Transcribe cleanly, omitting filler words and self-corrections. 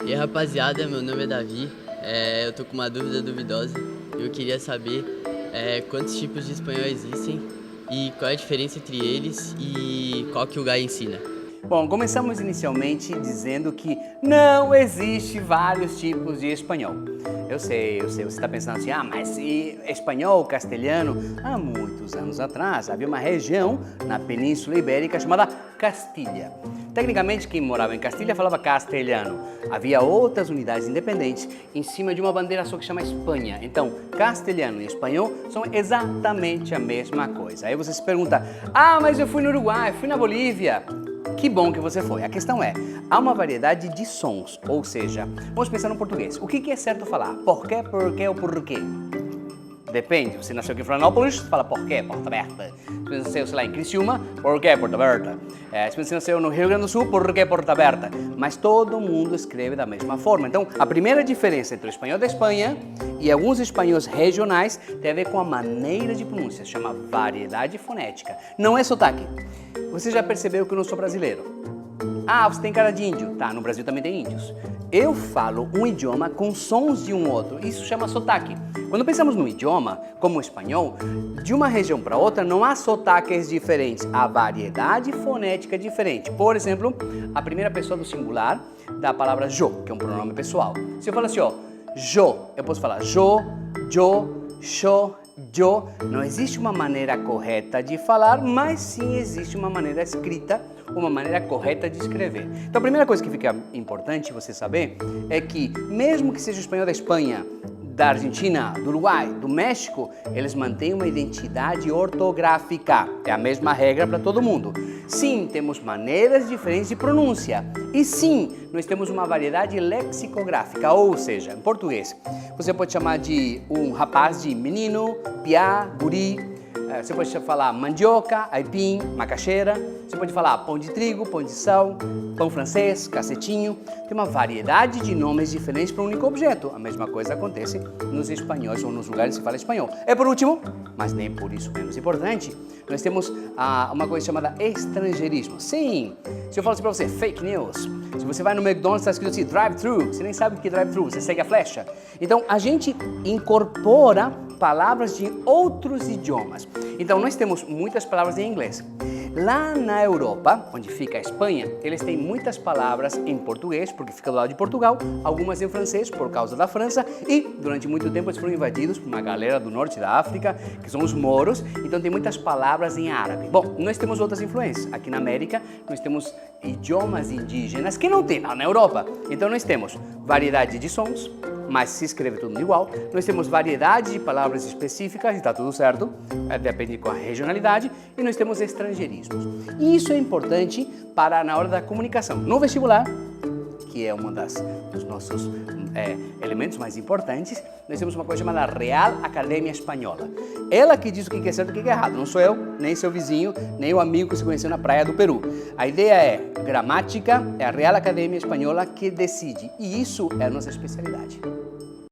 E aí, rapaziada, meu nome é Davi, eu tô com uma dúvida duvidosa. Eu queria saber quantos tipos de espanhol existem e qual é a diferença entre eles e qual que o Gai ensina. Bom, começamos inicialmente dizendo que não existe vários tipos de espanhol. Eu sei, você está pensando assim, mas espanhol, castelhano, há muitos anos atrás havia uma região na Península Ibérica chamada Castilha. Tecnicamente, quem morava em Castilha falava castelhano. Havia outras unidades independentes em cima de uma bandeira só que chama Espanha. Então, castelhano e espanhol são exatamente a mesma coisa. Aí você se pergunta, mas eu fui no Uruguai, fui na Bolívia. Que bom que você foi. A questão é, há uma variedade de sons, ou seja, vamos pensar no português. O que é certo falar? Por quê, por quê ou por quê? Depende. Você nasceu aqui em Florianópolis, você fala por quê, porta aberta. Se você nasceu, sei lá, em Criciúma, por quê, porta aberta. Se você nasceu no Rio Grande do Sul, por quê, porta aberta. Mas todo mundo escreve da mesma forma. Então, a primeira diferença entre o espanhol da Espanha e alguns espanhóis regionais tem a ver com a maneira de pronúncia, chama variedade fonética. Não é sotaque. Você já percebeu que eu não sou brasileiro? Você tem cara de índio. Tá, no Brasil também tem índios. Eu falo um idioma com sons de um outro. Isso chama sotaque. Quando pensamos no idioma, como o espanhol, de uma região para outra não há sotaques diferentes. Há variedade fonética diferente. Por exemplo, a primeira pessoa do singular da palavra yo, que é um pronome pessoal. Se eu falo assim, yo, eu posso falar yo, xo, yo. Não existe uma maneira correta de falar, mas sim existe uma maneira escrita, uma maneira correta de escrever. Então a primeira coisa que fica importante você saber é que mesmo que seja o espanhol da Espanha, da Argentina, do Uruguai, do México, eles mantêm uma identidade ortográfica. É a mesma regra para todo mundo. Sim, temos maneiras diferentes de pronúncia. E sim, nós temos uma variedade lexicográfica, ou seja, em português, você pode chamar de um rapaz de menino, piá, guri. Você pode falar mandioca, aipim, macaxeira. Você pode falar pão de trigo, pão de sal, pão francês, cacetinho. Tem uma variedade de nomes diferentes para um único objeto. A mesma coisa acontece nos espanhóis ou nos lugares que se fala espanhol. E por último, mas nem por isso menos importante, nós temos uma coisa chamada estrangeirismo. Sim, se eu falo assim para você, fake news. Se você vai no McDonald's, está escrito assim, drive-thru. Você nem sabe o que é drive-thru, você segue a flecha. Então, a gente incorpora palavras de outros idiomas. Então, nós temos muitas palavras em inglês. Lá na Europa, onde fica a Espanha, eles têm muitas palavras em português, porque fica do lado de Portugal, algumas em francês, por causa da França, e durante muito tempo eles foram invadidos por uma galera do norte da África, que são os moros, então tem muitas palavras em árabe. Bom, nós temos outras influências. Aqui na América, nós temos idiomas indígenas que não tem lá na Europa. Então nós temos variedade de sons, mas se escreve tudo igual. Nós temos variedade de palavras específicas e está tudo certo, depende com a regionalidade, e nós temos estrangeirismos. E isso é importante para na hora da comunicação. No vestibular, que é dos nossos elementos mais importantes, nós temos uma coisa chamada Real Academia Espanhola. Ela que diz o que é certo e o que é errado. Não sou eu, nem seu vizinho, nem o amigo que se conheceu na praia do Peru. A ideia é gramática, é a Real Academia Espanhola que decide. E isso é a nossa especialidade.